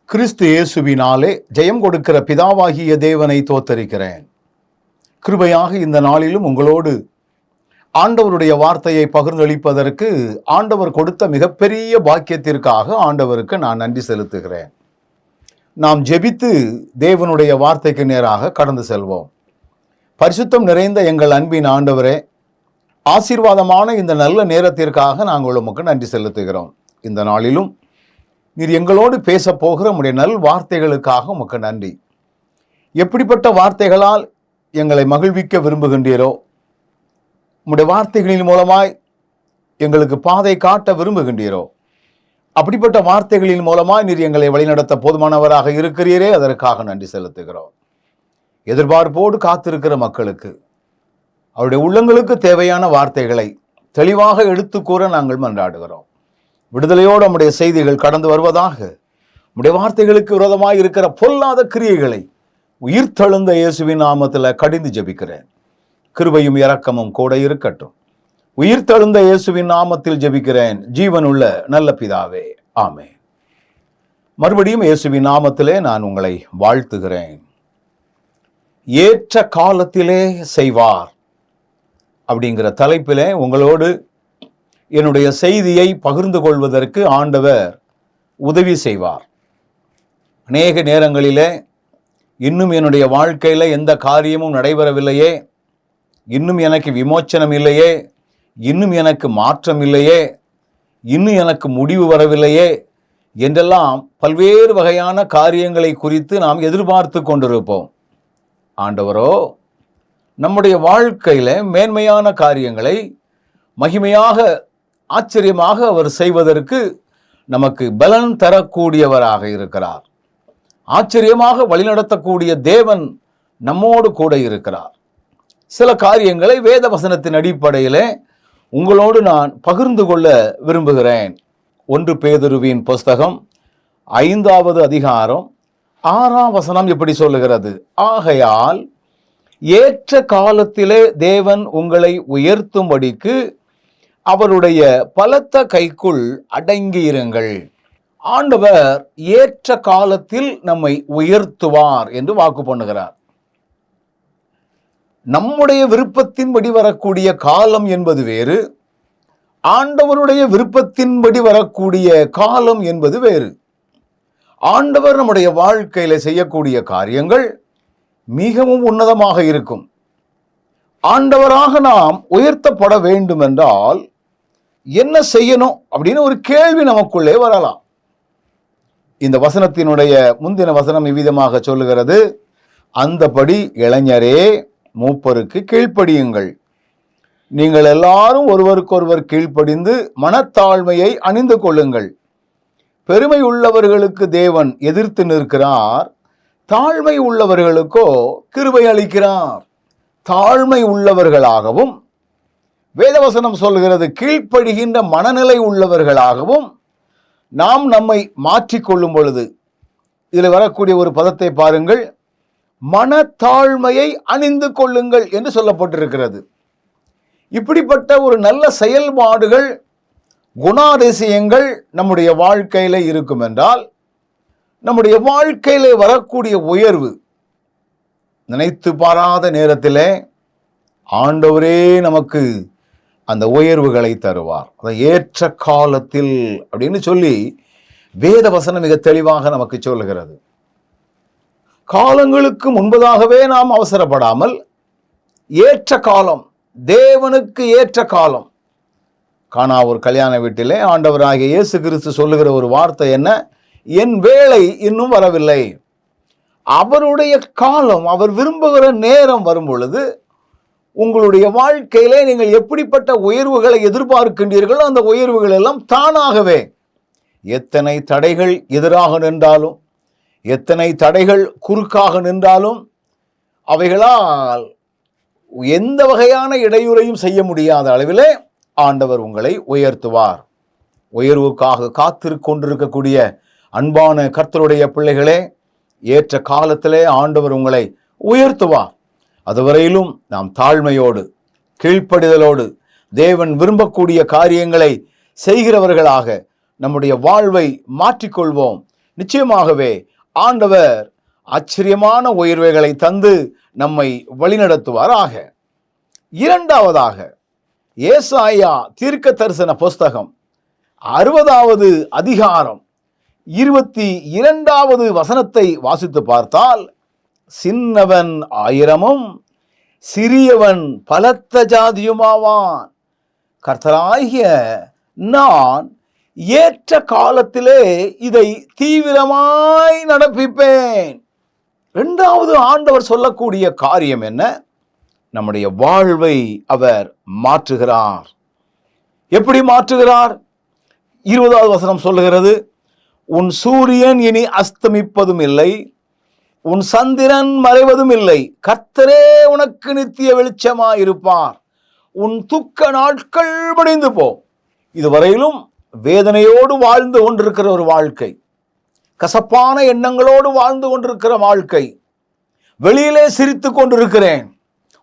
கிறிஸ்து இயேசுவினாலே ஜெயம் கொடுக்கிற பிதாவாகிய தேவனை தோத்தரிக்கிறேன். கிருபையாக இந்த நாளிலும் உங்களோடு ஆண்டவருடைய வார்த்தையை பகிர்ந்தளிப்பதற்கு ஆண்டவர் கொடுத்த மிகப்பெரிய பாக்கியத்திற்காக ஆண்டவருக்கு நான் நன்றி செலுத்துகிறேன். நாம் ஜெபித்து தேவனுடைய வார்த்தைக்கு நேராக கடந்து செல்வோம். பரிசுத்தம் நிறைந்த எங்கள் அன்பின் ஆண்டவரே, ஆசீர்வாதமான இந்த நல்ல நேரத்திற்காக நாங்கள் உமக்கு நன்றி செலுத்துகிறோம். இந்த நாளிலும் நீர் எங்களோடு பேச போகிற உம்முடைய நல் வார்த்தைகளுக்காக உமக்கு நன்றி. எப்படிப்பட்ட வார்த்தைகளால் எங்களை மகிழ்விக்க விரும்புகின்றீரோ, உம்முடைய வார்த்தைகளின் மூலமாய் எங்களுக்கு பாதை காட்ட விரும்புகின்றீரோ, அப்படிப்பட்ட வார்த்தைகளின் மூலமாய் நீர் எங்களை வழிநடத்த போதுமானவராக இருக்கிறீரே, அதற்காக நன்றி செலுத்துகிறோம். எதிர்பார்ப்போடு காத்திருக்கிற மக்களுக்கு அவருடைய உள்ளங்களுக்கு தேவையான வார்த்தைகளை தெளிவாக எடுத்து கூற நாங்கள் மன்றாடுகிறோம். விடுதலையோடு நம்முடைய செய்திகள் கடந்து வருவதாக, நம்முடைய வார்த்தைகளுக்கு விரோதமாக இருக்கிற பொல்லாத கிரியைகளை உயிர்த்தெழுந்த இயேசுவின் நாமத்தில் கடிந்து ஜெபிக்கிறேன். கிருபையும் இரக்கமும் கூட இருக்கட்டும். உயிர்த்தெழுந்த இயேசுவின் நாமத்தில் ஜெபிக்கிறேன், ஜீவனுள்ள நல்ல பிதாவே, ஆமென். மறுபடியும் இயேசுவின் நாமத்திலே நான் உங்களை வாழ்த்துகிறேன். ஏற்ற காலத்திலே செய்வார் அப்படிங்கிற தலைப்பிலே உங்களோடு என்னுடைய செய்தியை பகிர்ந்து கொள்வதற்கு ஆண்டவர் உதவி செய்வார். அநேக நேரங்களிலே இன்னும் என்னுடைய வாழ்க்கையில் எந்த காரியமும் நடைபெறவில்லையே, இன்னும் எனக்கு விமோச்சனம் இல்லையே, இன்னும் எனக்கு மாற்றம் இல்லையே, இன்னும் எனக்கு முடிவு வரவில்லையே என்றெல்லாம் பல்வேறு வகையான காரியங்களை குறித்து நாம் எதிர்பார்த்து கொண்டிருப்போம். ஆண்டவரோ நம்முடைய வாழ்க்கையில் மேன்மையான காரியங்களை மகிமையாக ஆச்சரியமாக அவர் செய்வதற்கு நமக்கு பலன் தரக்கூடியவராக இருக்கிறார். ஆச்சரியமாக வழிநடத்தக்கூடிய தேவன் நம்மோடு கூட இருக்கிறார். சில காரியங்களை வேத வசனத்தின் அடிப்படையில் உங்களோடு நான் பகிர்ந்து கொள்ள விரும்புகிறேன். 1 பேதுருவின் புஸ்தகம் 5வது அதிகாரம் 6ஆம் வசனம் இப்படி சொல்லுகிறது: ஆகையால் ஏற்ற காலத்திலே தேவன் உங்களை உயர்த்தும்படிக்கு அவருடைய பலத்த கைக்குள் அடங்கியிருங்கள். ஆண்டவர் ஏற்ற காலத்தில் நம்மை உயர்த்துவார் என்று வாக்கு பண்ணுகிறார். நம்முடைய விருப்பத்தின்படி வரக்கூடிய காலம் என்பது வேறு, ஆண்டவருடைய விருப்பத்தின்படி வரக்கூடிய காலம் என்பது வேறு. ஆண்டவர் நம்முடைய வாழ்க்கையில செய்யக்கூடிய காரியங்கள் மிகவும் உன்னதமாக இருக்கும். ஆண்டவராக நாம் உயர்த்தப்பட வேண்டும் என்றால் என்ன செய்யணும் அப்படின்னு ஒரு கேள்வி நமக்குள்ளே வரலாம். இந்த வசனத்தினுடைய முந்தின வசனம் இவ்விதமாக சொல்லுகிறது: அந்தபடி இளைஞரே, மூப்பருக்கு கீழ்ப்படியுங்கள். நீங்கள் எல்லாரும் ஒருவருக்கொருவர் கீழ்ப்படிந்து மனத்தாழ்மையை அணிந்து கொள்ளுங்கள். பெருமை உள்ளவர்களுக்கு தேவன் எதிர்த்து நிற்கிறார், தாழ்மை உள்ளவர்களுக்கோ கிருபை அளிக்கிறார். தாழ்மை உள்ளவர்களாகவும், வேதவசனம் சொல்கிறது கீழ்ப்படுகின்ற மனநிலை உள்ளவர்களாகவும் நாம் நம்மை மாற்றிக்கொள்ளும் பொழுது, இதில் வரக்கூடிய ஒரு பதத்தை பாருங்கள், மனத்தாழ்மையை அணிந்து கொள்ளுங்கள் என்று சொல்லப்பட்டிருக்கிறது. இப்படிப்பட்ட ஒரு நல்ல செயல்பாடுகள், குணாதிசயங்கள் நம்முடைய வாழ்க்கையில இருக்கும் என்றால், நம்முடைய வாழ்க்கையில வரக்கூடிய உயர்வு நினைத்து பாராத நேரத்திலே ஆண்டவரே நமக்கு அந்த உயர்வுகளை தருவார். அதை ஏற்ற காலத்தில் அப்படின்னு சொல்லி வேத வசனம் மிக தெளிவாக நமக்கு சொல்லுகிறது. காலங்களுக்கு முன்பதாகவே நாம் அவசரப்படாமல் ஏற்ற காலம், தேவனுக்கு ஏற்ற காலம். கானா ஒரு கல்யாண வீட்டிலே ஆண்டவராகிய இயேசு கிறிஸ்து சொல்லுகிற ஒரு வார்த்தை என்ன? என் வேளை இன்னும் வரவில்லை. அவருடைய காலம், அவர் விரும்புகிற நேரம் வரும் பொழுது உங்களுடைய வாழ்க்கையிலே நீங்கள் எப்படிப்பட்ட உயர்வுகளை எதிர்பார்க்கின்றீர்களோ அந்த உயர்வுகள் எல்லாம் தானாகவே, எத்தனை தடைகள் எதிராக நின்றாலும், எத்தனை தடைகள் குறுக்காக நின்றாலும் அவைகளால் எந்த வகையான இடையூறையும் செய்ய முடியாத அளவிலே ஆண்டவர் உங்களை உயர்த்துவார். உயர்வுக்காக காத்திருக்கொண்டிருக்கக்கூடிய அன்பான கர்த்தருடைய பிள்ளைகளே, ஏற்ற காலத்திலே ஆண்டவர் உங்களை உயர்த்துவார். அதுவரையிலும் நாம் தாழ்மையோடு, கீழ்ப்படிதலோடு, தேவன் விரும்பக்கூடிய காரியங்களை செய்கிறவர்களாக நம்முடைய வாழ்வை மாற்றிக்கொள்வோம். நிச்சயமாகவே ஆண்டவர் ஆச்சரியமான உயர்வுகளை தந்து நம்மை வழிநடத்துவாராக. இரண்டாவதாக, ஏசாயா தீர்க்க தரிசன புஸ்தகம் 60வது அதிகாரம் 22வது வசனத்தை வாசித்து பார்த்தால், சின்னவன் 1000மும் சிறியவன் பலத்த ஜாதியுமாவான். கர்த்தராகிய நான் ஏற்ற காலத்திலே இதை தீவிரமாய் நடப்பிப்பேன். இரண்டாவது ஆண்டவர் சொல்லக்கூடிய காரியம் என்ன? நம்முடைய வாழ்வை அவர் மாற்றுகிறார். எப்படி மாற்றுகிறார்? 20வது வசனம் சொல்லுகிறது, உன் சூரியன் இனி அஸ்தமிப்பதும் இல்லை, உன் சந்திரன் மறைவதும் இல்லை, கர்த்தரே உனக்கு நித்திய வெளிச்சமாயிருப்பார், உன் துக்க நாட்கள் முடிந்து போ. இதுவரையிலும் வேதனையோடு வாழ்ந்து கொண்டிருக்கிற ஒரு வாழ்க்கை, கசப்பான எண்ணங்களோடு வாழ்ந்து கொண்டிருக்கிற வாழ்க்கை, வெளியிலே சிரித்து கொண்டிருக்கிறேன்,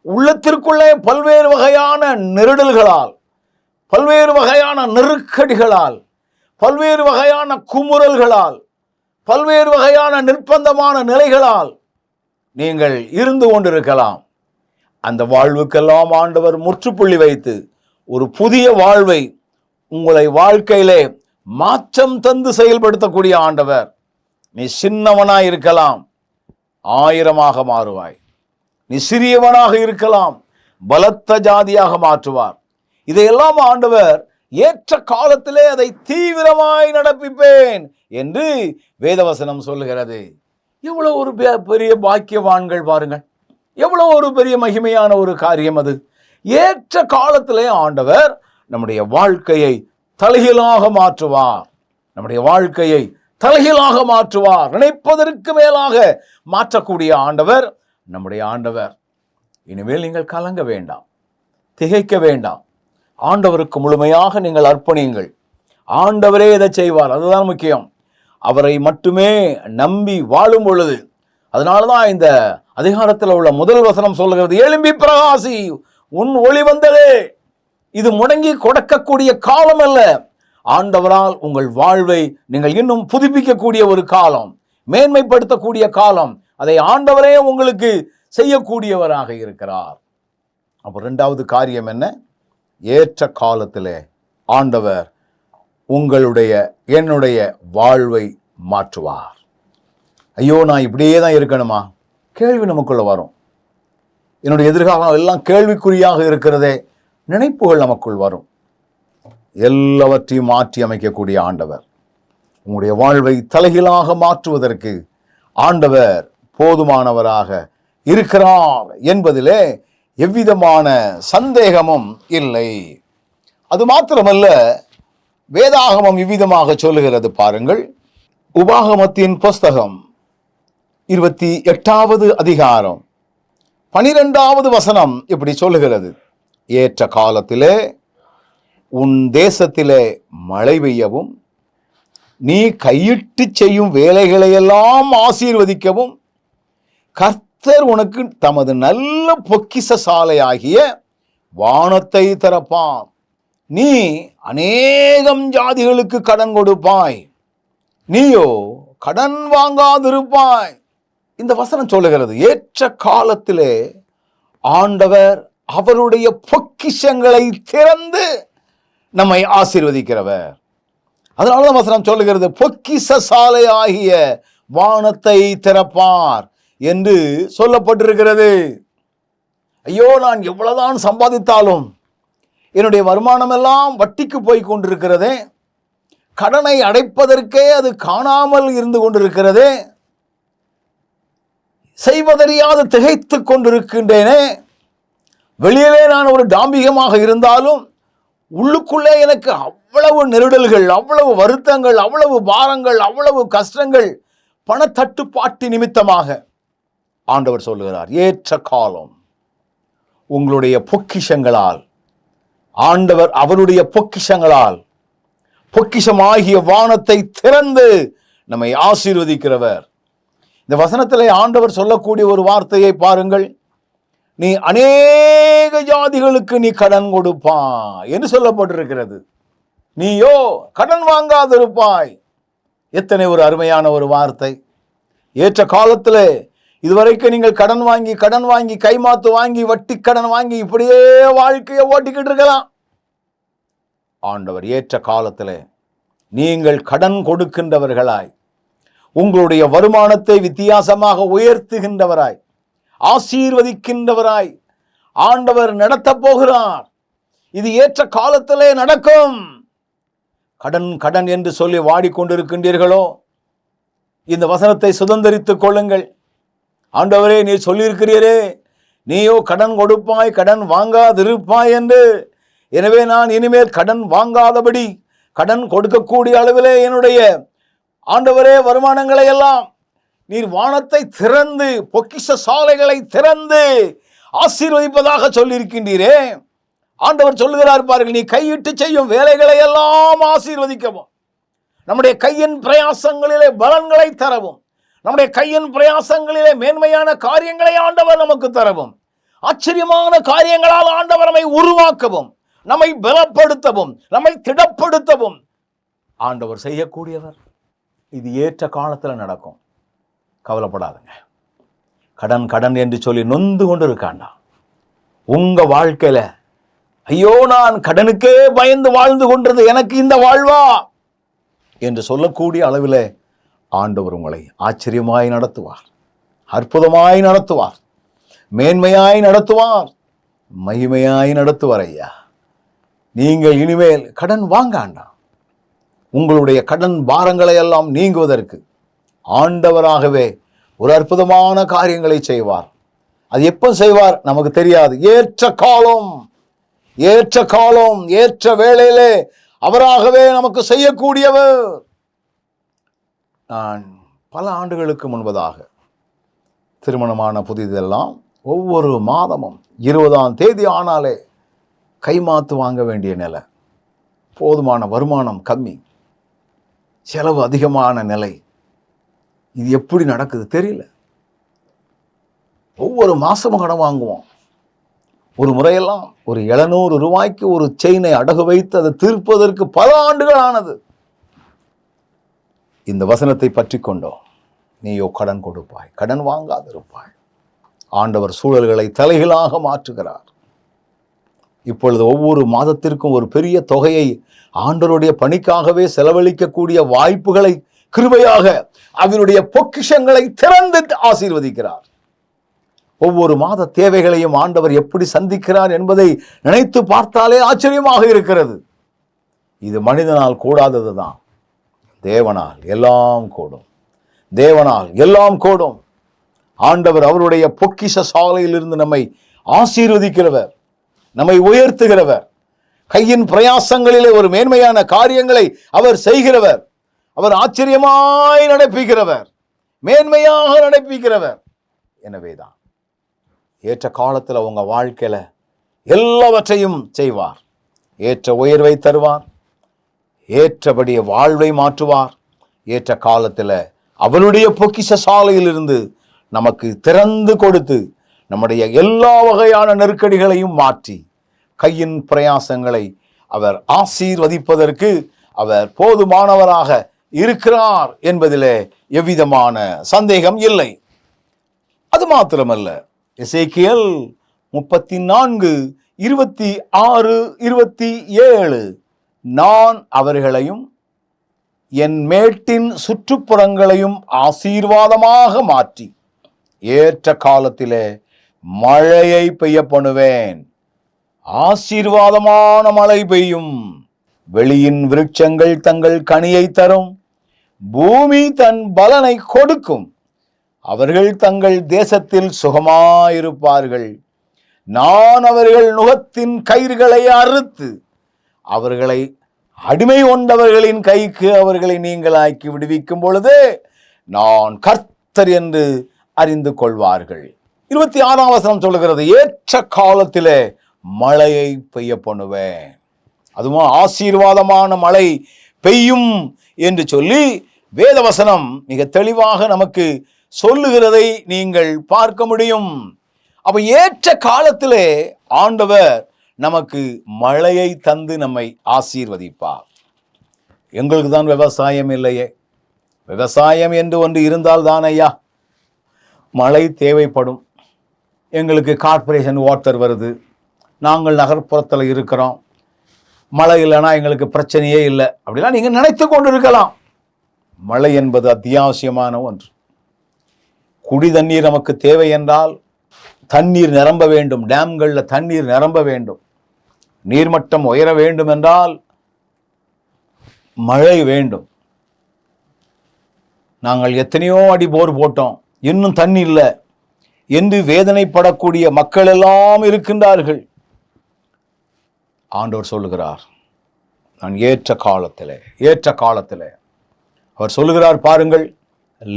உள்ளத்திற்குள்ளே பல்வேறு வகையான நெருடல்களால், பல்வேறு வகையான நெருக்கடிகளால், பல்வேறு வகையான குமுறல்களால், பல்வேறு வகையான நிர்பந்தமான நிலைகளால் நீங்கள் இருந்து கொண்டிருக்கலாம். அந்த வாழ்வுக்கெல்லாம் ஆண்டவர் முற்றுப்புள்ளி வைத்து ஒரு புதிய வாழ்வை உங்களை வாழ்க்கையிலே மாற்றம் தந்து செயல்படுத்தக்கூடிய ஆண்டவர். நீ சின்னவனாய் இருக்கலாம், 1000மாக மாறுவாய். நீ சிறியவனாக இருக்கலாம், பலத்த ஜாதியாக மாற்றுவார். இதையெல்லாம் ஆண்டவர் ஏற்ற காலத்திலே அதை தீவிரமாய் நடப்பிப்பேன் என்று வேதவசனம் சொல்லுகிறது. எவ்வளவு ஒரு பெரிய பாக்கியவான்கள் பாருங்கள், எவ்வளவு ஒரு பெரிய மகிமையான ஒரு காரியம் அது. ஏற்ற காலத்திலே ஆண்டவர் நம்முடைய வாழ்க்கையை தலைகீழாக மாற்றுவார். நம்முடைய வாழ்க்கையை தலைகீழாக மாற்றுவார். நினைப்பதற்கு மேலாக மாற்றக்கூடிய ஆண்டவர் நம்முடைய ஆண்டவர். இனிமேல் நீங்கள் கலங்க வேண்டாம், திகைக்க வேண்டாம். ஆண்டவருக்கு முழுமையாக நீங்கள் அர்ப்பணியுங்கள். ஆண்டவரே இதை செய்வார், அதுதான் முக்கியம். அவரை மட்டுமே நம்பி வாழும் பொழுது, அதனாலதான் இந்த அதிகாரத்தில் உள்ள முதல் வசனம் சொல்லுகிறது, எழும்பி பிரகாசி, உன் ஒளி வந்ததே. இது முடங்கி கொடுக்கக்கூடிய காலம் அல்ல, ஆண்டவரால் உங்கள் வாழ்வை நீங்கள் இன்னும் புதுப்பிக்கக்கூடிய ஒரு காலம், மேன்மைப்படுத்தக்கூடிய காலம். அதை ஆண்டவரே உங்களுக்கு செய்யக்கூடியவராக இருக்கிறார். அப்போ இரண்டாவது காரியம் என்ன? ஏற்ற காலத்திலே ஆண்டவர் உங்களுடைய என்னுடைய வாழ்வை மாற்றுவார். ஐயோ, நான் இப்படியே தான் இருக்கணுமா? கேள்வி நமக்குள்ள வரும். என்னுடைய எதிர்காலம் எல்லாம் கேள்விக்குறியாக இருக்கிறதே, நினைப்புகள் நமக்குள் வரும். எல்லாவற்றையும் மாற்றி அமைக்கக்கூடிய ஆண்டவர், உங்களுடைய வாழ்வை தலைகீழாக மாற்றுவதற்கு ஆண்டவர் போதுமானவராக இருக்கிறார் என்பதிலே எவ்விதமான சந்தேகமும் இல்லை. அது மாத்திரமல்ல, வேதாகமம் இவ்விதமாக சொல்லுகிறது பாருங்கள். உபாகமத்தின் புஸ்தகம் 28வது அதிகாரம் 12வது வசனம் இப்படி சொல்லுகிறது, ஏற்ற காலத்திலே உன் தேசத்திலே மழை பெய்யவும், நீ கையிட்டு செய்யும் வேலைகளையெல்லாம் ஆசீர்வதிக்கவும், கர்த்தர் உனக்கு தமது நல்ல பொக்கிஷ சாலையாகிய வானத்தை திறப்பான். நீ அநேகம் ஜாதிகளுக்கு கடன் கொடுப்பாய், நீயோ கடன் வாங்காதிருப்பாய். இந்த வசனம் சொல்லுகிறது, ஏற்ற காலத்திலே ஆண்டவர் அவருடைய பொக்கிஷங்களை திறந்து நம்மை ஆசீர்வதிக்கிறவர். அதனால வசனம் சொல்லுகிறது, பொக்கிஷ சாலை ஆகிய வானத்தை திறப்பார் என்று சொல்லப்பட்டிருக்கிறது. ஐயோ, நான் எவ்வளவுதான் சம்பாதித்தாலும் என்னுடைய வருமானம் எல்லாம் வட்டிக்கு போய் கொண்டிருக்கிறதே, கடனை அடைப்பதற்கே அது காணாமல் இருந்து கொண்டிருக்கிறதே, செய்வதறியாது திகைத்து கொண்டிருக்கின்றேனே. வெளியிலே நான் ஒரு டாம்பிகமாக இருந்தாலும் உள்ளுக்குள்ளே எனக்கு அவ்வளவு நெருடல்கள், அவ்வளவு வருத்தங்கள், அவ்வளவு பாரங்கள், அவ்வளவு கஷ்டங்கள், பணத்தட்டுப்பாட்டு நிமித்தமாக. ஆண்டவர் சொல்லுகிறார், ஏற்ற காலம் உங்களுடைய பொக்கிஷங்களால், ஆண்டவர் அவருடைய பொக்கிஷங்களால், பொக்கிஷமாகிய வானத்தை திறந்து நம்மை ஆசீர்வதிக்கிறவர். இந்த வசனத்திலே ஆண்டவர் சொல்லக்கூடிய ஒரு வார்த்தையை பாருங்கள், நீ அநேக ஜாதிகளுக்கு நீ கடன் கொடுப்பாய் என்று சொல்லப்பட்டிருக்கிறது. நீயோ கடன் வாங்காதிருப்பாய். எத்தனை ஒரு அருமையான ஒரு வார்த்தை. ஏற்ற காலத்தில் இதுவரைக்கும் நீங்கள் கடன் வாங்கி கைமாத்து வாங்கி வட்டி கடன் வாங்கி இப்படியே வாழ்க்கையை ஓட்டிக்கிட்டு இருக்கலாம். ஆண்டவர் ஏற்ற காலத்தில் நீங்கள் கடன் கொடுக்கின்றவர்களாய், உங்களுடைய வருமானத்தை வித்தியாசமாக உயர்த்துகின்றவராய், ஆசீர்வதிக்கின்றவராய் ஆண்டவர் நடத்தப் போகிறார். இது ஏற்ற காலத்திலே நடக்கும். கடன் கடன் என்று சொல்லி வாடிக்கொண்டிருக்கின்றீர்களோ, இந்த வசனத்தை சுதந்தரித்துக் கொள்ளுங்கள். ஆண்டவரே, நீ சொல்லியிருக்கிறீரே, நீயோ கடன் கொடுப்பாய், கடன் வாங்காதிருப்பாய் என்று. எனவே நான் இனிமேல் கடன் வாங்காதபடி, கடன் கொடுக்கக்கூடிய அளவிலே என்னுடைய ஆண்டவரே வருமானங்களை எல்லாம் நீர் வானத்தை திறந்து, பொக்கிஷ சாலைகளை திறந்து ஆசீர்வதிப்பதாக சொல்லியிருக்கின்றீரே. ஆண்டவர் சொல்லுகிறார் பாருங்கள், நீ கையிட்டு செய்யும் வேலைகளை எல்லாம் ஆசீர்வதிக்கவும், நம்முடைய கையின் பிரயாசங்களிலே பலன்களை தரவும், நம்முடைய கையின் பிரயாசங்களிலே மேன்மையான காரியங்களை ஆண்டவர் நமக்கு தரவும், ஆச்சரியமான காரியங்களால் ஆண்டவர் நம்மை உருவாக்கவும், நம்மை பலப்படுத்தவும், நம்மை திடப்படுத்தவும் ஆண்டவர் செய்யக்கூடியவர். இது ஏற்ற காலத்தில் நடக்கும். கவலைப்படாதுங்க. கடன் கடன் என்று சொல்லி நொந்து கொண்டு இருக்காண்டா. உங்க வாழ்க்கையில ஐயோ நான் கடனுக்கே பயந்து வாழ்ந்து கொண்டது, எனக்கு இந்த வாழ்வா என்று சொல்லக்கூடிய அளவில் ஆண்டவர் உங்களை ஆச்சரியமாய் நடத்துவார், அற்புதமாய் நடத்துவார், மேன்மையாய் நடத்துவார், மகிமையாய் நடத்துவார். ஐயா, நீங்கள் இனிமேல் கடன் வாங்காண்டா. உங்களுடைய கடன் பாரங்களை எல்லாம் நீங்குவதற்கு ஆண்டவராகவே ஒரு அற்புதமான காரியங்களை செய்வார். அது எப்போ செய்வார் நமக்கு தெரியாது. ஏற்ற காலம், ஏற்ற காலம், ஏற்ற வேளையிலே அவராகவே நமக்கு செய்யக்கூடியவர். நான் பல ஆண்டுகளுக்கு முன்பதாக திருமணமான புதிதெல்லாம் ஒவ்வொரு மாதமும் 20ஆம் தேதி ஆனாலே கைமாத்து வாங்க வேண்டிய நிலை, போதுமான வருமானம் கம்மி, செலவு அதிகமான நிலை. இது எப்படி நடக்குது தெரியல. ஒவ்வொரு மாசமும் கடன் வாங்குவோம். ஒரு முறையெல்லாம் ஒரு 700 ரூபாய்க்கு ஒரு செயினை அடகு வைத்து அதை தீர்ப்பதற்கு பல ஆண்டுகள் ஆனது. இந்த வசனத்தை பற்றி கொண்டோம். நீயோ கடன் கொடுப்பாய், கடன் வாங்காதிருப்பாய். ஆண்டவர் சூழல்களை தலைகளாக மாற்றுகிறார். இப்பொழுது ஒவ்வொரு மாதத்திற்கும் ஒரு பெரிய தொகையை ஆண்டவருடைய பணிக்காகவே செலவழிக்கக்கூடிய வாய்ப்புகளை கிருபையாக அவருடைய பொக்கிஷங்களை திறந்து ஆசீர்வதிக்கிறார். ஒவ்வொரு மாத தேவைகளையும் ஆண்டவர் எப்படி சந்திக்கிறார் என்பதை நினைத்து பார்த்தாலே ஆச்சரியமாக இருக்கிறது. இது மனிதனால் கூடாததுதான், தேவனால் எல்லாம் கூடும், தேவனால் எல்லாம் கூடும். ஆண்டவர் அவருடைய பொக்கிஷ சாலையிலிருந்து நம்மை ஆசீர்வதிக்கிறவர், நம்மை உயர்த்துகிறவர், கையின் பிரயாசங்களிலே ஒரு மேன்மையான காரியங்களை அவர் செய்கிறவர், அவர் ஆச்சரியமாய் நடப்பிக்கிறவர், மேன்மையாக நடப்பிக்கிறவர். எனவேதான் ஏற்ற காலத்தில் உங்க வாழ்க்கையில எல்லாவற்றையும் செய்வார். ஏற்ற உயர்வை தருவார், ஏற்றபடிய வாழ்வை மாற்றுவார். ஏற்ற காலத்தில் அவருடைய பொக்கிஷ சாலையிலிருந்து நமக்கு திறந்து கொடுத்து நம்முடைய எல்லா வகையான நெருக்கடிகளையும் மாற்றி கையின் பிரயாசங்களை அவர் ஆசீர்வதிப்பதற்கு அவர் போதுமானவராக இருக்கிறார் என்பதிலே எவ்விதமான சந்தேகம் இல்லை. அது மாத்திரமல்ல, எசேக்கியேல் 34:26-27 நான் அவர்களையும் என் மேட்டின் சுற்றுப்புறங்களையும் ஆசீர்வாதமாக மாற்றி ஏற்ற காலத்திலே மழையை பெய்ய பண்ணுவேன். ஆசீர்வாதமான மழை பெய்யும், வெளியின் விருட்சங்கள் தங்கள் கனியை தரும், பூமி தன் பலனை கொடுக்கும், அவர்கள் தங்கள் தேசத்தில் சுகமாயிருப்பார்கள். நான் அவர்கள் நுகத்தின் கயிறுகளை அறுத்து அவர்களை அடிமை கொண்டவர்களின் கைக்கு அவர்களை நீங்களாக்கி விடுவிக்கும் பொழுது நான் கர்த்தர் என்று அறிந்து கொள்வார்கள். 26ஆம் வசனம் சொல்லுகிறது, ஏற்ற காலத்திலே மழையை பெய்ய பண்ணுவேன். அதுவும் ஆசீர்வாதமான மழை பெய்யும் என்று சொல்லி வேதவசனம் மிக தெளிவாக நமக்கு சொல்லுகிறதை நீங்கள் பார்க்க முடியும். அப்ப ஏற்ற காலத்திலே ஆண்டவர் நமக்கு மழையை தந்து நம்மை ஆசீர்வதிப்பார். எங்களுக்கு தான் விவசாயம் இல்லையே, விவசாயம் என்று ஒன்று இருந்தால் தான் ஐயா மழை தேவைப்படும். எங்களுக்கு கார்ப்பரேஷன் வாட்டர் வருது, நாங்கள் நகர்ப்புறத்தில் இருக்கிறோம், மழை இல்லைன்னா எங்களுக்கு பிரச்சனையே இல்லை அப்படிலாம் நீங்கள் நினைத்து கொண்டு இருக்கலாம். மழை என்பது அத்தியாவசியமான ஒன்று. குடி தண்ணீர் நமக்கு தேவை என்றால் தண்ணீர் நிரம்ப வேண்டும், டேம்களில் தண்ணீர் நிரம்ப வேண்டும். நீர்மட்டம் உயர வேண்டும் என்றால் மழை வேண்டும். நாங்கள் எத்தனையோ அடி போர் போட்டோம், இன்னும் தண்ணி இல்லை என்று வேதனைப்படக்கூடிய மக்கள் எல்லாம் இருக்கின்றார்கள். ஆண்டவர் சொல்லுகிறார், நான் ஏற்ற காலத்திலே அவர் சொல்லுகிறார். பாருங்கள்,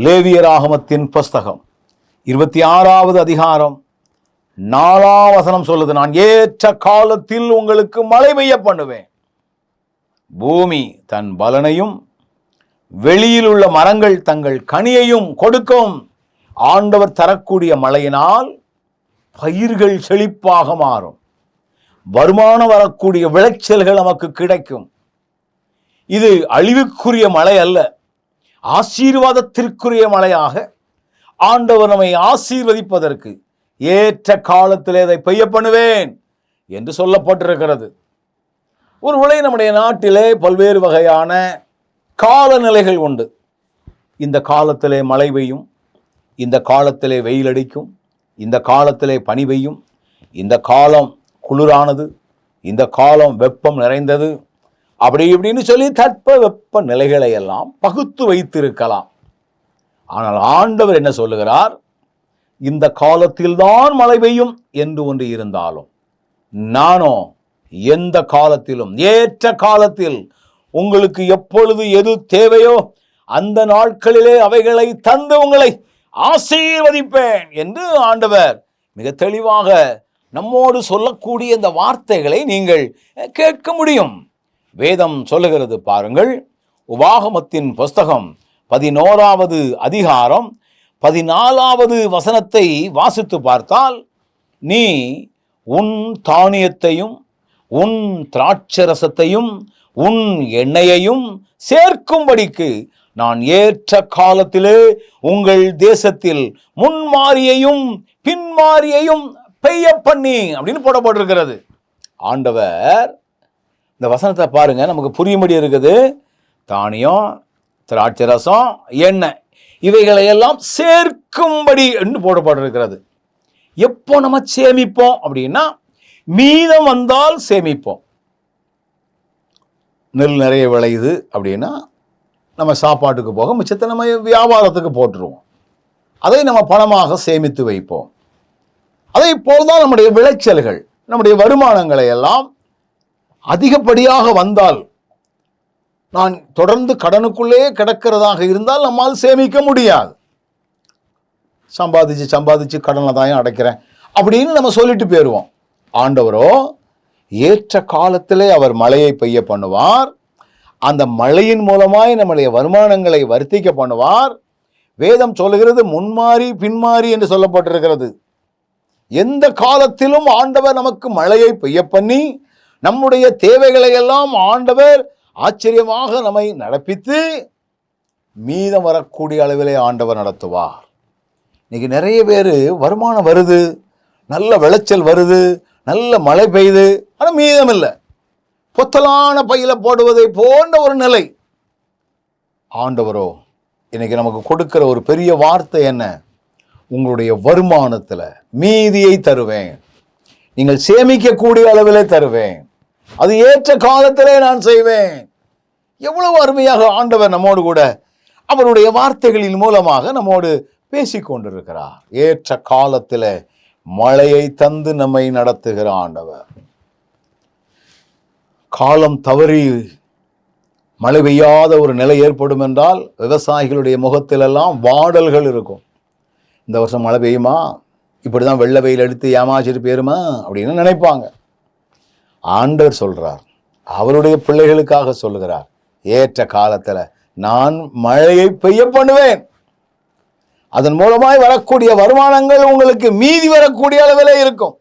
லேவியராகமத்தின் புஸ்தகம் 26வது அதிகாரம் 4ஆம் வசனம் சொல்லுது, நான் ஏற்ற காலத்தில் உங்களுக்கு மழை பெய்ய பண்ணுவேன், பூமி தன் பலனையும் வெளியில் உள்ள மரங்கள் தங்கள் கனியையும் கொடுக்கும். ஆண்டவர் தரக்கூடிய மழையினால் பயிர்கள் செழிப்பாக மாறும், வருமானம் வரக்கூடிய விளைச்சல்கள் நமக்கு கிடைக்கும். இது அழிவுக்குரிய மழை அல்ல, ஆசீர்வாதத்திற்குரிய மழையாக ஆண்டவர் நம்மை ஆசீர்வதிப்பதற்கு ஏற்ற காலத்திலே அதை பெய்ய பண்ணுவேன் என்று சொல்லப்பட்டிருக்கிறது. ஒருவேளை நம்முடைய நாட்டிலே பல்வேறு வகையான காலநிலைகள் உண்டு. இந்த காலத்திலே மழை பெய்யும், இந்த காலத்திலே வெயில் அடிக்கும், இந்த காலத்திலே பனி பெய்யும், இந்த காலம் குளிரானது, இந்த காலம் வெப்பம் நிறைந்தது, அப்படி இப்படின்னு சொல்லி தட்ப வெப்ப நிலைகளை எல்லாம் பகுத்து வைத்திருக்கலாம். ஆனால் ஆண்டவர் என்ன சொல்லுகிறார், இந்த காலத்தில்தான் மழை பெய்யும் என்று ஒன்று இருந்தாலும் நானோ எந்த காலத்திலும் ஏற்ற காலத்தில் உங்களுக்கு எப்பொழுது எது தேவையோ அந்த நாட்களிலே அவைகளை தந்து உங்களை ஆசீர்வதிப்பேன் என்று ஆண்டவர் மிக தெளிவாக நம்மோடு சொல்லக்கூடிய இந்த வார்த்தைகளை நீங்கள் கேட்க முடியும். வேதம் சொல்லுகிறது பாருங்கள், உபாகமத்தின் புஸ்தகம் 11வது அதிகாரம் 14வது வசனத்தை வாசித்து பார்த்தால், நீ உன் தானியத்தையும் உன் திராட்சரசத்தையும் உன் எண்ணெயையும் சேர்க்கும்படிக்கு நான் ஏற்ற காலத்திலே உங்கள் தேசத்தில் முன்மாரியையும் பின்மாரியையும் பெய்ய பண்ணி அப்படின்னு போடப்பட்டிருக்கிறது. ஆண்டவர் இந்த வசனத்தை பாருங்க, நமக்கு புரியும்படி இருக்குது. தானியம், திராட்சரசம், எண்ணெய் இவைகளை எல்லாம் சேர்க்கும்படி என்று போடப்பட்டிருக்கிறது. எப்போ நம்ம சேமிப்போம் அப்படின்னா, மீதம் வந்தால் சேமிப்போம். நெல் நிறைய விளையுது அப்படின்னா நம்ம சாப்பாட்டுக்கு போக மிச்சத்தை நம்ம வியாபாரத்துக்கு போட்டுருவோம், அதை நம்ம பணமாக சேமித்து வைப்போம். அதே போல்தான் நம்முடைய விளைச்சல்கள், நம்முடைய வருமானங்களை எல்லாம் அதிகப்படியாக வந்தால், நான் தொடர்ந்து கடனுக்குள்ளே கிடக்கிறதாக இருந்தால் நம்மால் சேமிக்க முடியாது. சம்பாதிச்சு கடனை தான் அடைக்கிறேன் அப்படின்னு நம்ம சொல்லிட்டு போயிடுவோம். ஆண்டவரோ ஏற்ற காலத்திலே அவர் மழையை பெய்ய பண்ணுவார், அந்த மழையின் மூலமாய் நம்முடைய வருமானங்களை வர்த்திக்க பண்ணுவார். வேதம் சொல்லுகிறது முன்மாறி பின்மாறி என்று சொல்லப்பட்டிருக்கிறது. எந்த காலத்திலும் ஆண்டவர் நமக்கு மழையை பெய்ய பண்ணி நம்முடைய தேவைகளை எல்லாம் ஆண்டவர் ஆச்சரியமாக நம்மை நடப்பித்து மீதம் வரக்கூடிய அளவிலே ஆண்டவர் நடத்துவார். இன்னைக்கு நிறைய பேர் வருமானம் வருது, நல்ல விளைச்சல் வருது, நல்ல மழை பெய்யுது, ஆனால் மீதம் இல்லை, பொத்தலான பையில போடுவதை போன்ற ஒரு நிலை. ஆண்டவரோ இன்னைக்கு நமக்கு கொடுக்கிற ஒரு பெரிய வார்த்தை என்ன, உங்களுடைய வருமானத்தில் மீதியை தருவேன், நீங்கள் சேமிக்கக்கூடிய அளவிலே தருவேன், அது ஏற்ற காலத்திலே நான் செய்வேன். எவ்வளவு அருமையாக ஆண்டவர் நம்மோடு கூட அவருடைய வார்த்தைகளின் மூலமாக நம்மோடு பேசிக்கொண்டிருக்கிறார். ஏற்ற காலத்தில் மழையை தந்து நம்மை நடத்துகிற ஆண்டவர். காலம் தவறி மழை பெய்யாத ஒரு நிலை ஏற்படும் என்றால் விவசாயிகளுடைய முகத்திலெல்லாம் வாடல்கள் இருக்கும். இந்த வருஷம் மழை பெய்யுமா, இப்படிதான் வெள்ளை வெயில் எடுத்து ஏமாச்சிட்டு போயிருமா அப்படின்னு நினைப்பாங்க. ஆண்டவர் சொல்றார், அவருடைய பிள்ளைகளுக்காக சொல்லுகிறார், ஏற்ற காலத்துல நான் மழையை பெய்ய பண்ணுவேன், அதன் மூலமாய் வரக்கூடிய வருமானங்கள் உங்களுக்கு மீதி வரக்கூடிய அளவிலே இருக்கும்,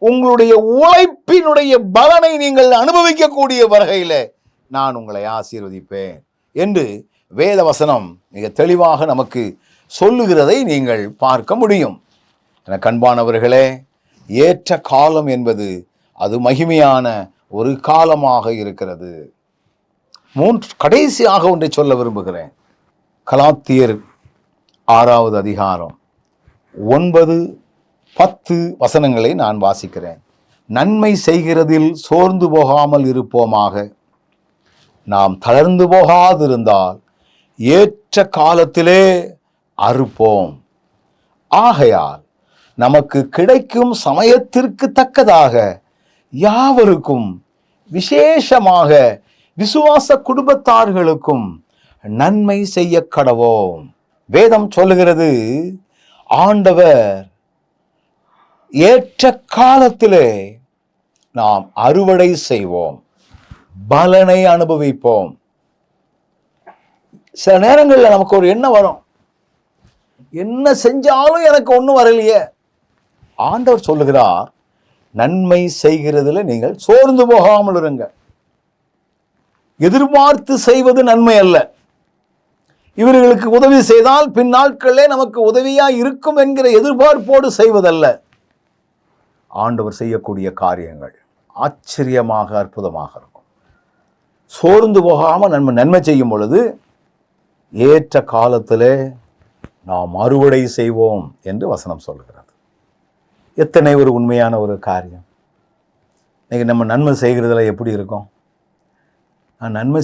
உங்களுடைய உழைப்பினுடைய பலனை நீங்கள் அனுபவிக்கக்கூடிய வகையில நான் உங்களை ஆசீர்வதிப்பேன் என்று வேத வசனம் மிக தெளிவாக நமக்கு சொல்லுகிறதை நீங்கள் பார்க்க முடியும். என கண்பானவர்களே, ஏற்ற காலம் என்பது அது மகிமையான ஒரு காலமாக இருக்கிறது. கடைசியாக ஒன்றை சொல்ல விரும்புகிறேன். கலாத்தியர் 6வது அதிகாரம் 9-10 வசனங்களை நான் வாசிக்கிறேன். நன்மை செய்கிறதில் சோர்ந்து போகாமல் இருப்போமாக. நாம் தளர்ந்து போகாதிருந்தால் ஏற்ற காலத்திலே அறுப்போம். ஆகையால் நமக்கு கிடைக்கும் சமயத்திற்கு தக்கதாக யாவருக்கும், விசேஷமாக விசுவாச குடும்பத்தார்களுக்கும் நன்மை செய்ய கடவோம். வேதம் சொல்லுகிறது, ஆண்டவர் ஏற்ற காலத்திலே நாம் அறுவடை செய்வோம், பலனை அனுபவிப்போம். சில நேரங்களில் நமக்கு ஒரு எண்ணம் வரும், என்ன செஞ்சாலும் எனக்கு ஒன்றும் வரலையே. ஆண்டவர் சொல்லுகிறார், நன்மை செய்கிறதுல நீங்கள் சோர்ந்து போகாமல் இருங்க. எதிர்பார்த்து செய்வது நன்மை அல்ல. இவர்களுக்கு உதவி செய்தால் பின்னாட்களே நமக்கு உதவியா இருக்கும் என்கிற எதிர்பார்ப்போடு செய்வதல்ல. ஆண்டவர் செய்யக்கூடிய காரியங்கள் ஆச்சரியமாக, அற்புதமாக இருக்கும். சோர்ந்து போகாமல் நன்மை செய்யும் பொழுது ஏற்ற காலத்திலே நாம் அறுவடை செய்வோம் என்று வசனம் சொல்கிறது. எத்தனை ஒரு உண்மையான ஒரு காரியம். இன்னைக்கு நம்ம நன்மை செய்கிறதுல எப்படி இருக்கும்? நான் நன்மை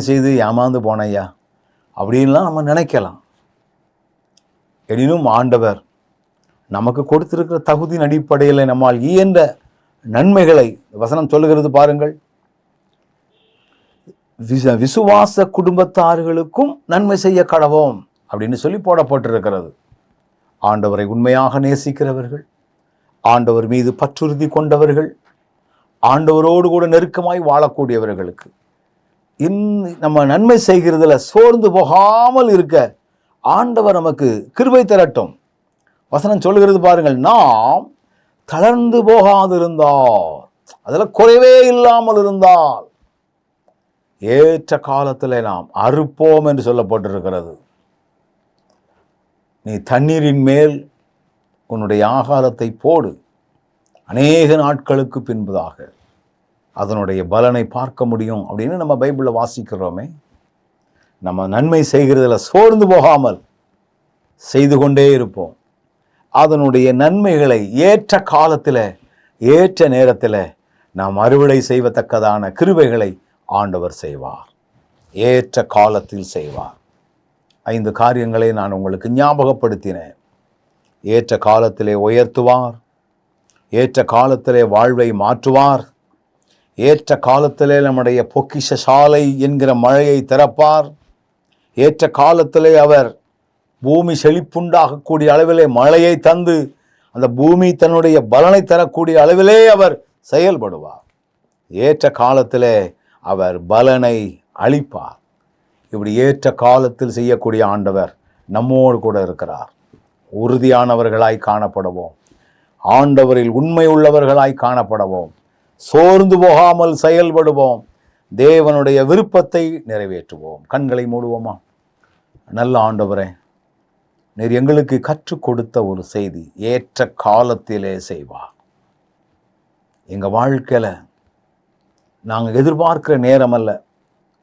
செய்து ஏமாந்து போனையா அப்படின்லாம் நம்ம நினைக்கலாம். எனினும் ஆண்டவர் நமக்கு கொடுத்திருக்கிற தகுதியின் அடிப்படையில் நம்மால் இயன்ற நன்மைகளை வசனம் சொல்லுகிறது பாருங்கள். விசுவாச குடும்பத்தார்களுக்கும் நன்மை செய்ய கடவோம் அப்படின்னு சொல்லி போடப்பட்டிருக்கிறது. ஆண்டவரை உண்மையாக நேசிக்கிறவர்கள், ஆண்டவர் மீது பற்றுறுதி கொண்டவர்கள், ஆண்டவரோடு கூட நெருக்கமாய் வாழக்கூடியவர்களுக்கு நம்ம நன்மை செய்கிறதுல சோர்ந்து போகாமல் இருக்க ஆண்டவர் நமக்கு கிருபை தரட்டும். வசனம் சொல்லுகிறது பாருங்கள், நாம் தளர்ந்து போகாதிருந்தால், அதில் குறைவே இல்லாமல் இருந்தால் ஏற்ற காலத்தில் நாம் அறுப்போம் என்று சொல்லப்பட்டிருக்கிறது. நீ தண்ணீரின் மேல் உன்னுடைய ஆகாரத்தை போடு, அநேக நாட்களுக்கு பின்பதாக அதனுடைய பலனை பார்க்க முடியும் அப்படின்னு நம்ம பைபிளில் வாசிக்கிறோமே. நம்ம நன்மை செய்கிறதுல சோர்ந்து போகாமல் செய்து கொண்டே இருப்போம். அதனுடைய நன்மைகளை ஏற்ற காலத்தில், ஏற்ற நேரத்தில் நாம் அறுவடை செய்வதற்கதான கிருபைகளை ஆண்டவர் செய்வார், ஏற்ற காலத்தில் செய்வார். 5 காரியங்களை நான் உங்களுக்கு ஞாபகப்படுத்தினேன். ஏற்ற காலத்திலே உயர்த்துவார், ஏற்ற காலத்திலே வாழ்வை மாற்றுவார், ஏற்ற காலத்திலே நம்முடைய பொக்கிஷ சாலை என்கிற மழையை திறப்பார், ஏற்ற காலத்திலே அவர் பூமி செழிப்புண்டாகக்கூடிய அளவிலே மழையை தந்து அந்த பூமி தன்னுடைய பலனை தரக்கூடிய அளவிலே அவர் செயல்படுவார், ஏற்ற காலத்திலே அவர் பலனை அளிப்பார். இப்படி ஏற்ற காலத்தில் செய்யக்கூடிய ஆண்டவர் நம்மோடு கூட இருக்கிறார். உறுதியானவர்களாய் காணப்படுவோம், ஆண்டவரில் உண்மை உள்ளவர்களாய் காணப்படுவோம், சோர்ந்து போகாமல் செயல்படுவோம், தேவனுடைய விருப்பத்தை நிறைவேற்றுவோம். கண்களை மூடுவோமா? நல்ல ஆண்டவரே, நீர் எங்களுக்கு கற்றுக் கொடுத்த ஒரு செய்தி, ஏற்ற காலத்திலே செய்வார். எங்கள் வாழ்க்கையில் நாங்கள் எதிர்பார்க்கிற நேரம் அல்ல,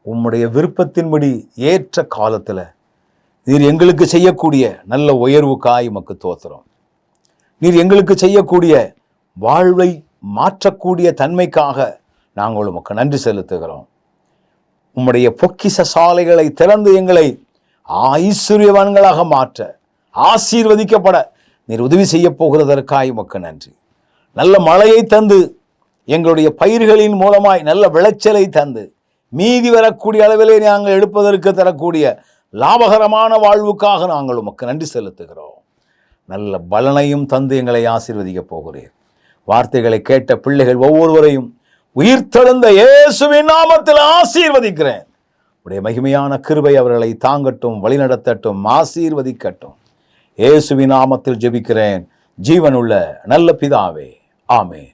உம்முடைய விருப்பத்தின்படி ஏற்ற காலத்தில் நீர் எங்களுக்கு செய்யக்கூடிய நல்ல உயர்வுக்காய் உமக்கு தோத்திரம். நீர் எங்களுக்கு செய்யக்கூடிய வாழ்வை மாற்றக்கூடிய தன்மைக்காக நாங்கள் உமக்கு நன்றி செலுத்துகிறோம். உம்முடைய பொக்கிஷ சாலைகளை திறந்து எங்களை ஐஸ்வர்யவான்களாக மாற்ற, ஆசீர்வதிக்கப்பட நீர் உதவி செய்ய போகிறதற்காய் உமக்கு நன்றி. நல்ல மழையை தந்து எங்களுடைய பயிர்களின் மூலமாய் நல்ல விளைச்சலை தந்து மீதி வரக்கூடிய அளவிலே நாங்கள் எடுப்பதற்கு தரக்கூடிய லாபகரமான வாழ்வுக்காக நாங்கள் உமக்கு நன்றி செலுத்துகிறோம். நல்ல பலனையும் தந்து எங்களை ஆசீர்வதிக்க போகிறீர். வார்த்தைகளை கேட்ட பிள்ளைகள் ஒவ்வொருவரையும் உயிர்த்தெழுந்த இயேசுவின் நாமத்தில் ஆசீர்வதிக்கிறேன். உடைய மகிமையான கிருபை அவர்களை தாங்கட்டும், வழிநடத்தட்டும், ஆசீர்வதிக்கட்டும். இயேசுவின் நாமத்தில் ஜெபிக்கிறேன் ஜீவனுள்ள நல்ல பிதாவே, ஆமென்.